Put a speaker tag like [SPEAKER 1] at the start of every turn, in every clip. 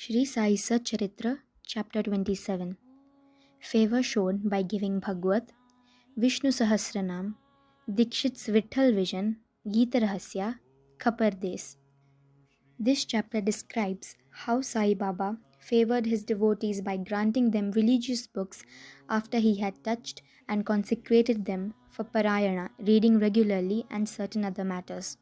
[SPEAKER 1] Shri Sai Satcharitra, Chapter 27. Favour shown by giving Bhagwat, Vishnu-Sahasra, Dixit's Vitthal vision, Gita Rahasya, Khapardes. This chapter describes how Sai Baba favoured his devotees by granting them religious books after he had touched and consecrated them for parayana, reading regularly, and certain other matters.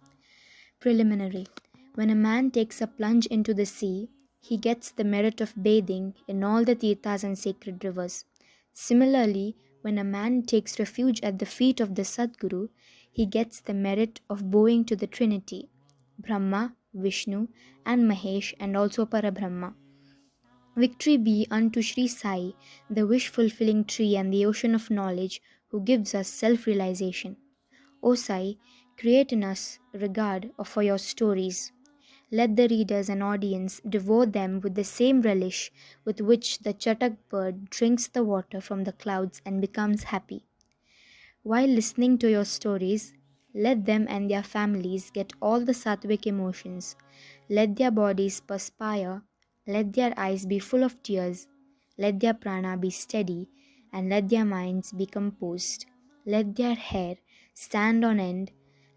[SPEAKER 1] Preliminary. When a man takes a plunge into the sea, he gets the merit of bathing in all the tirthas and sacred rivers. Similarly, when a man takes refuge at the feet of the Sadguru, he gets the merit of bowing to the Trinity, Brahma, Vishnu, and Mahesh, and also Parabrahma. Victory be unto Shri Sai, the wish-fulfilling tree and the ocean of knowledge, who gives us self-realization. O Sai, create in us regard for your stories. Let the readers and audience devour them with the same relish with which the chatak bird drinks the water from the clouds and becomes happy. While listening to your stories, let them and their families get all the sattvic emotions. Let their bodies perspire, let their eyes be full of tears, let their prana be steady, and let their minds be composed. Let their hair stand on end,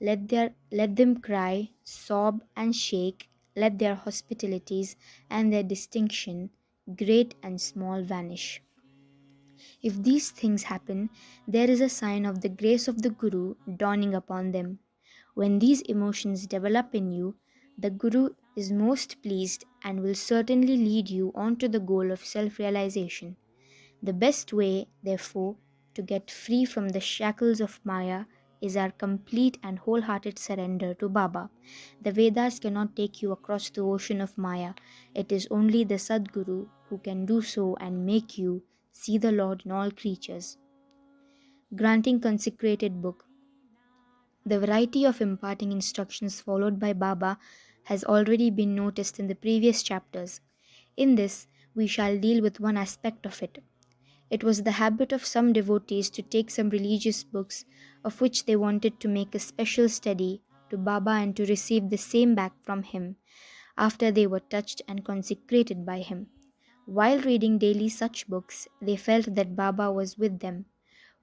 [SPEAKER 1] let them cry, sob, and shake, let their hospitalities and their distinction, great and small, vanish. If these things happen, there is a sign of the grace of the Guru dawning upon them. When these emotions develop in you, the Guru is most pleased and will certainly lead you on to the goal of self-realization. The best way, therefore, to get free from the shackles of Maya is our complete and wholehearted surrender to Baba. The Vedas cannot take you across the ocean of Maya. It is only the Sadguru who can do so and make you see the Lord in all creatures. Granting consecrated book. The variety of imparting instructions followed by Baba has already been noticed in the previous chapters. In this, we shall deal with one aspect of it. It was the habit of some devotees to take some religious books of which they wanted to make a special study to Baba and to receive the same back from him after they were touched and consecrated by him. While reading daily such books, they felt that Baba was with them.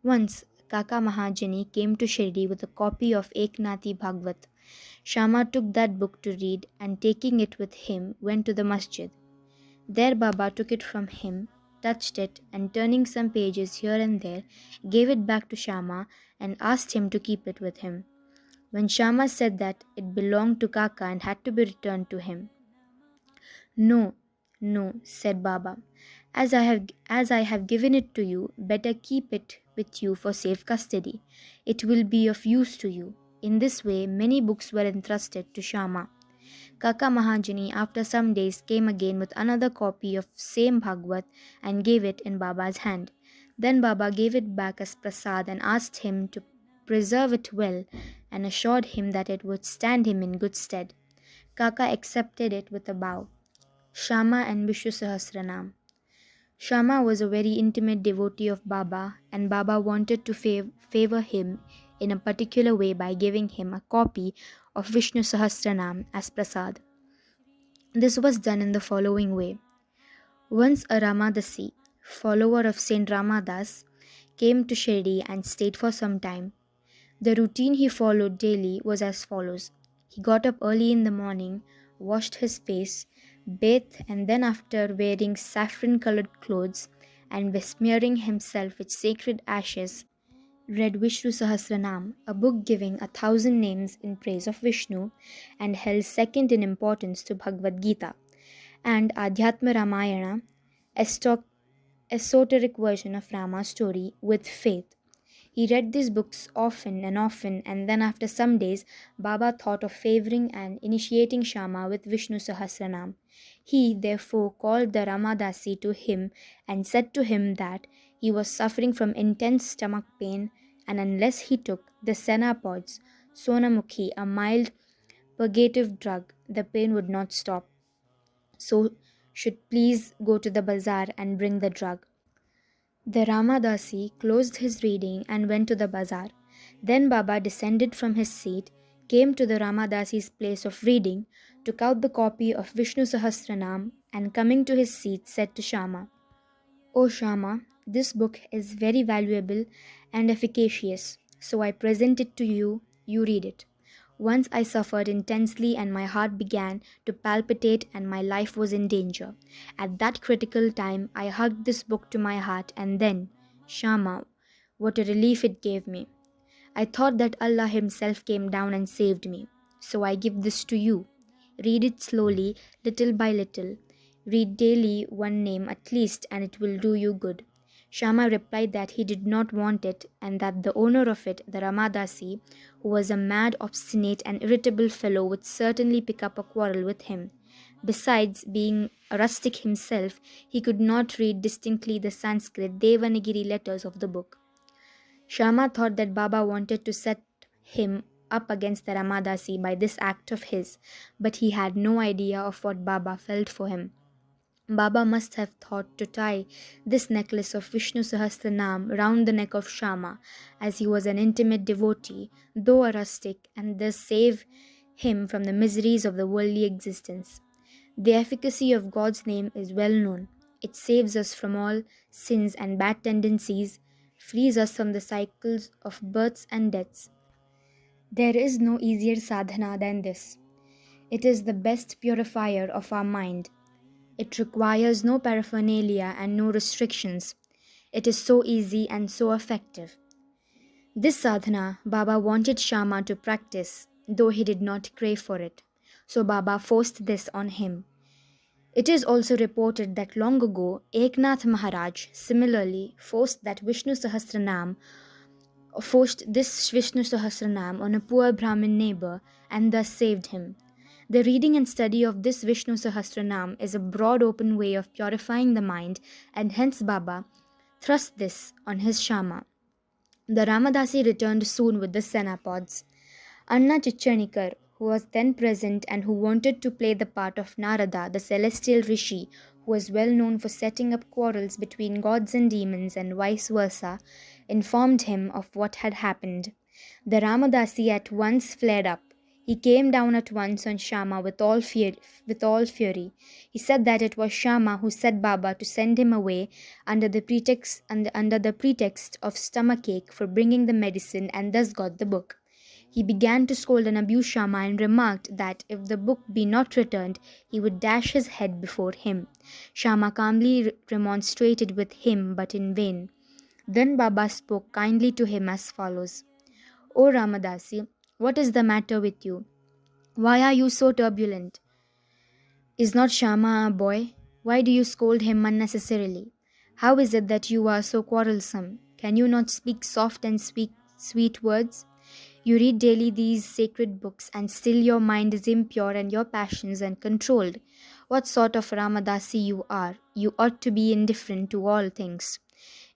[SPEAKER 1] Once, Kaka Mahajani came to Shirdi with a copy of Eknathi Bhagwat. Shama took that book to read and taking it with him went to the masjid. There Baba took it from him, touched it, and turning some pages here and there, gave it back to Shama and asked him to keep it with him. When Shama said that it belonged to Kaka and had to be returned to him, No, said Baba. As I have given it to you, better keep it with you for safe custody. It will be of use to you. In this way, many books were entrusted to Shama. Kaka Mahajani after some days came again with another copy of same Bhagwat and gave it in Baba's hand. Then Baba gave it back as prasad and asked him to preserve it well and assured him that it would stand him in good stead. Kaka accepted it with a bow. Shama and Vishnu-Sahasra. Shama was a very intimate devotee of Baba, and Baba wanted to favor him in a particular way by giving him a copy of Vishnu-Sahasranam as prasad. This was done in the following way. Once a Ramadasi, follower of Saint Ramadas, came to Shirdi and stayed for some time. The routine he followed daily was as follows. He got up early in the morning, washed his face, bathed, and then after wearing saffron-colored clothes and besmearing himself with sacred ashes, read Vishnu-Sahasranam, a book giving 1,000 names in praise of Vishnu and held second in importance to Bhagavad Gita, and Adhyatma Ramayana, esoteric version of Rama's story, with faith. He read these books often, and then after some days, Baba thought of favouring and initiating Shama with Vishnu Sahasranam. He therefore called the Ramadasi to him and said to him that he was suffering from intense stomach pain, and unless he took the Sena pods, Sonamukhi, a mild purgative drug, the pain would not stop. So should please go to the bazaar and bring the drug. The Ramadasi closed his reading and went to the bazaar. Then Baba descended from his seat, came to the Ramadasi's place of reading, took out the copy of Vishnu-Sahasranam, and coming to his seat said to Shama, "O Shama, this book is very valuable and efficacious, so I present it to you, you read it." Once I suffered intensely and my heart began to palpitate and my life was in danger. At that critical time, I hugged this book to my heart, and then, Shama, what a relief it gave me. I thought that Allah Himself came down and saved me. So I give this to you. Read it slowly, little by little. Read daily one name at least, and it will do you good. Shama replied that he did not want it, and that the owner of it, the Ramadasi, who was a mad, obstinate, and irritable fellow, would certainly pick up a quarrel with him. Besides, being a rustic himself, he could not read distinctly the Sanskrit Devanagiri letters of the book. Shama thought that Baba wanted to set him up against the Ramadasi by this act of his, but he had no idea of what Baba felt for him. Baba must have thought to tie this necklace of Vishnu-Sahasranam round the neck of Shama, as he was an intimate devotee, though a rustic, and thus save him from the miseries of the worldly existence. The efficacy of God's name is well known. It saves us from all sins and bad tendencies, frees us from the cycles of births and deaths. There is no easier sadhana than this. It is the best purifier of our mind. It requires no paraphernalia and no restrictions. It is so easy and so effective. This sadhana Baba wanted Shama to practice, though he did not crave for it. So Baba forced this on him. It is also reported that long ago, Eknath Maharaj similarly forced this Vishnu Sahasranam on a poor Brahmin neighbor and thus saved him. The reading and study of this Vishnu Sahasranam is a broad open way of purifying the mind, and hence Baba thrust this on his Shama. The Ramadasi returned soon with the Senapods. Anna Chichanikar, who was then present and who wanted to play the part of Narada, the celestial rishi, who was well known for setting up quarrels between gods and demons and vice versa, informed him of what had happened. The Ramadasi at once flared up. He came down at once on Shama with all fury. He said that it was Shama who set Baba to send him away under the pretext of stomachache for bringing the medicine, and thus got the book. He began to scold and abuse Shama and remarked that if the book be not returned, he would dash his head before him. Shama calmly remonstrated with him, but in vain. Then Baba spoke kindly to him as follows: "O Ramadasi, what is the matter with you? Why are you so turbulent? Is not Shama a boy? Why do you scold him unnecessarily? How is it that you are so quarrelsome? Can you not speak soft and sweet words? You read daily these sacred books, and still your mind is impure and your passions uncontrolled. What sort of Ramadasi you are? You ought to be indifferent to all things.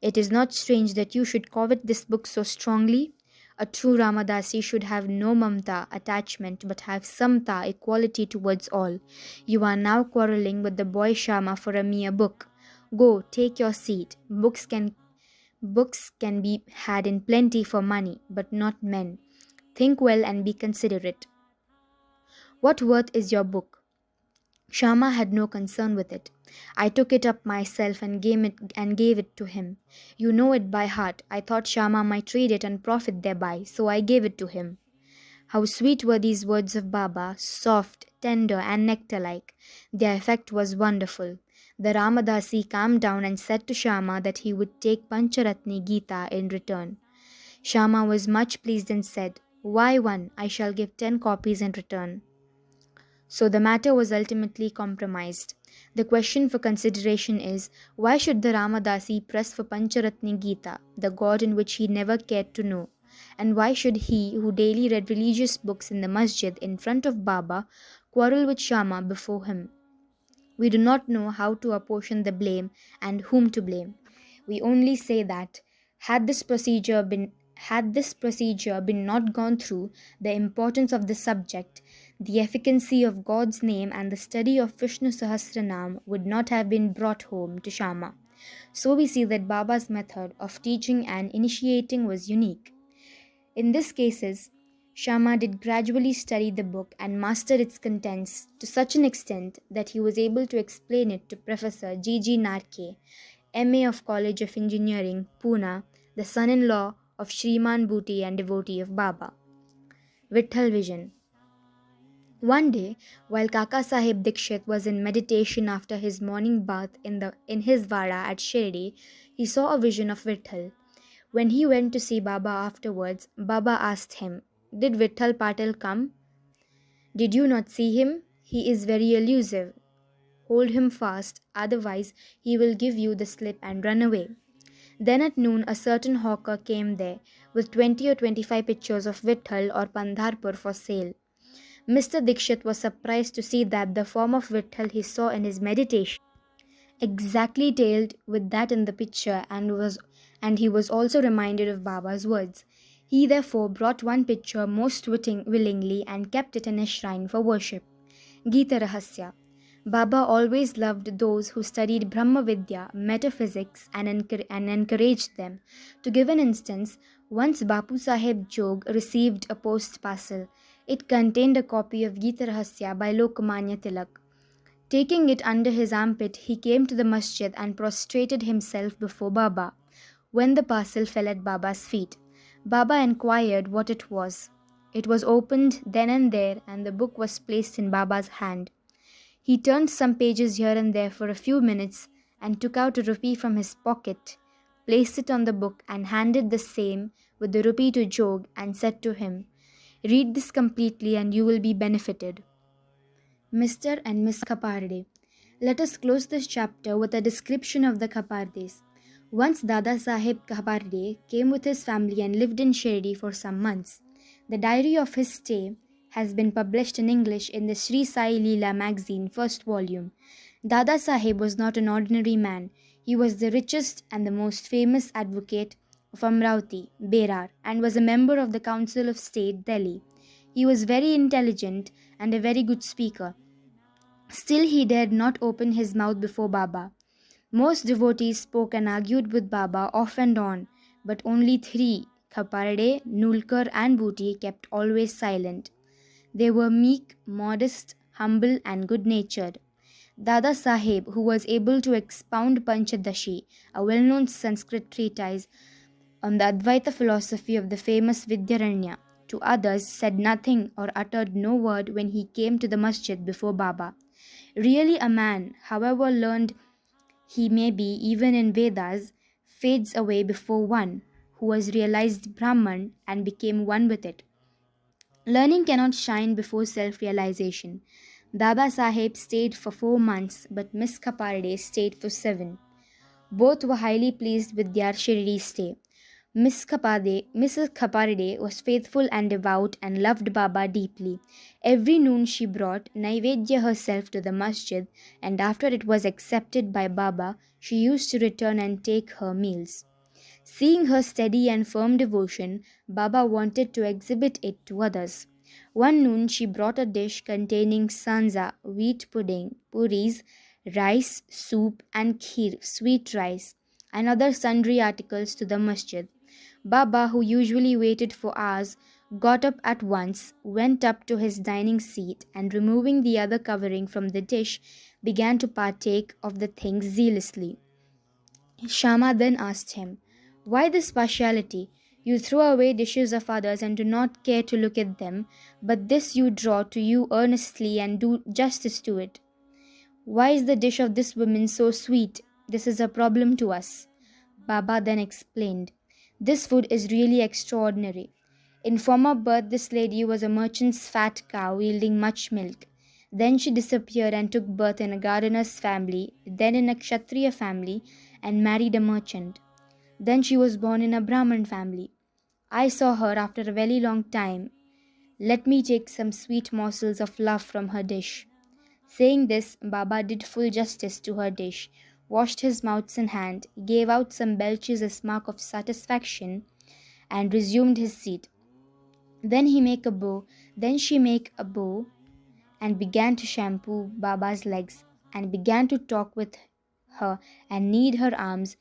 [SPEAKER 1] It is not strange that you should covet this book so strongly. A true Ramadasi should have no mamta, attachment, but have samta, equality towards all. You are now quarrelling with the boy Shama for a mere book. Go, take your seat. Books can be had in plenty for money, but not men. Think well and be considerate. What worth is your book?" Shama had no concern with it. I took it up myself and gave it to him. You know it by heart. I thought Shama might read it and profit thereby, so I gave it to him. How sweet were these words of Baba, soft, tender, and nectar-like. Their effect was wonderful. The Ramadasi calmed down and said to Shama that he would take Pancharatni Gita in return. Shama was much pleased and said, "Why one? I shall give 10 copies in return." So the matter was ultimately compromised. The question for consideration is, why should the Ramadasi press for Pancharatni Gita, the god in which he never cared to know? And why should he, who daily read religious books in the masjid in front of Baba, quarrel with Shama before him? We do not know how to apportion the blame and whom to blame. We only say that had this procedure been not gone through, the importance of the subject, the efficacy of God's name, and the study of Vishnu-Sahasranam would not have been brought home to Shama. So we see that Baba's method of teaching and initiating was unique. In these cases, Sharma did gradually study the book and master its contents to such an extent that he was able to explain it to Professor G. Narke, M.A. of College of Engineering, Pune, the son-in-law of Shriman Bhuti and devotee of Baba. Vitthal Vision. One day, while Kaka Sahib Dixit was in meditation after his morning bath in his vada at Shirdi, he saw a vision of Vitthal. When he went to see Baba afterwards, Baba asked him, "Did Vitthal Patil come? Did you not see him? He is very elusive. Hold him fast, otherwise he will give you the slip and run away." Then at noon a certain hawker came there with 20 or 25 pictures of Vitthal or Pandharpur for sale. Mr. Dixit was surprised to see that the form of Vitthal he saw in his meditation exactly tailed with that in the picture, and he was also reminded of Baba's words. He therefore brought one picture most willingly and kept it in his shrine for worship. Gita Rahasya. Baba always loved those who studied Brahma Vidya, metaphysics, and encouraged them. To give an instance, once Bapu Sahib Jog received a post parcel. It contained a copy of Gita Rahasya by Lokmanya Tilak. Taking it under his armpit, he came to the masjid and prostrated himself before Baba. When the parcel fell at Baba's feet, Baba inquired what it was. It was opened then and there, and the book was placed in Baba's hand. He turned some pages here and there for a few minutes and took out a rupee from his pocket, placed it on the book and handed the same with the rupee to Jog and said to him, "Read this completely and you will be benefited." Mr. and Miss Khaparde. Let us close this chapter with a description of the Khapardes. Once Dada Sahib Khaparde came with his family and lived in Shirdi for some months. The diary of his stay has been published in English in the Shri Sai Leela magazine, first volume. Dada Sahib was not an ordinary man. He was the richest and the most famous advocate of Amravati, Berar, and was a member of the Council of State, Delhi. He was very intelligent and a very good speaker. Still, he dared not open his mouth before Baba. Most devotees spoke and argued with Baba off and on, but only three, Khaparde, Nulkar, and Bhuti, kept always silent. They were meek, modest, humble, and good-natured. Dada Sahib, who was able to expound Panchadashi, a well-known Sanskrit treatise on the Advaita philosophy of the famous Vidyaranya, to others, said nothing or uttered no word when he came to the masjid before Baba. Really, a man, however learned he may be even in Vedas, fades away before one who has realized Brahman and became one with it. Learning cannot shine before self-realization. Dada Sahib stayed for 4 months, but Miss Khaparde stayed for 7. Both were highly pleased with their Shirdi stay. Mrs. Khaparde was faithful and devout and loved Baba deeply. Every noon she brought Naivedya herself to the masjid, and after it was accepted by Baba, she used to return and take her meals. Seeing her steady and firm devotion, Baba wanted to exhibit it to others. One noon she brought a dish containing sanza, wheat pudding, puris, rice, soup, and kheer, sweet rice, and other sundry articles to the masjid. Baba, who usually waited for hours, got up at once, went up to his dining seat, and removing the other covering from the dish, began to partake of the things zealously. Shama then asked him, "Why this partiality? You throw away dishes of others and do not care to look at them, but this you draw to you earnestly and do justice to it. Why is the dish of this woman so sweet? This is a problem to us." Baba then explained, "This food is really extraordinary. In former birth, this lady was a merchant's fat cow yielding much milk. Then she disappeared and took birth in a gardener's family, then in a Kshatriya family, and married a merchant. Then she was born in a Brahman family. I saw her after a very long time. Let me take some sweet morsels of love from her dish." Saying this, Baba did full justice to her dish, washed his mouth and hand, gave out some belches as mark of satisfaction, and resumed his seat. Then she make a bow, and began to shampoo Baba's legs, and began to talk with her and knead her arms,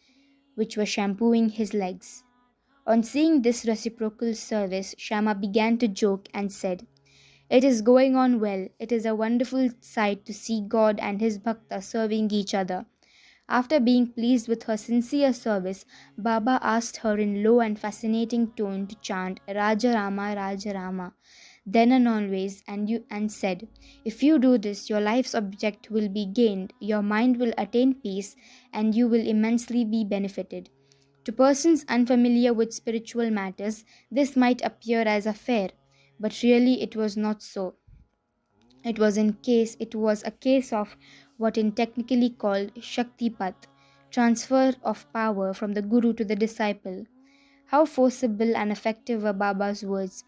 [SPEAKER 1] which were shampooing his legs. On seeing this reciprocal service, Shama began to joke and said, "It is going on well. It is a wonderful sight to see God and his bhakta serving each other." After being pleased with her sincere service, Baba asked her in low and fascinating tone to chant Raja Rama, Raja Rama, then and always, and said, "If you do this, your life's object will be gained, your mind will attain peace, and you will immensely be benefited." To persons unfamiliar with spiritual matters, this might appear as a fair, but really it was not so. It was a case of what is technically called Shaktipat, transfer of power from the Guru to the disciple. How forcible and effective were Baba's words.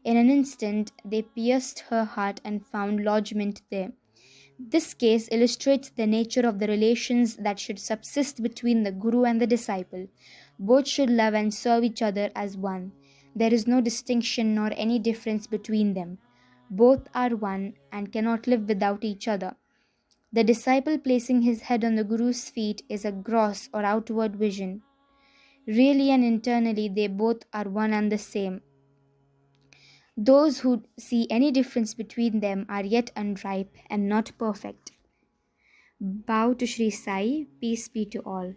[SPEAKER 1] In an instant they pierced her heart and found lodgment there. This case illustrates the nature of the relations that should subsist between the Guru and the disciple. Both should love and serve each other as one. There is no distinction nor any difference between them. Both are one and cannot live without each other. The disciple placing his head on the Guru's feet is a gross or outward vision. Really and internally, they both are one and the same. Those who see any difference between them are yet unripe and not perfect. Bow to Shri Sai, peace be to all.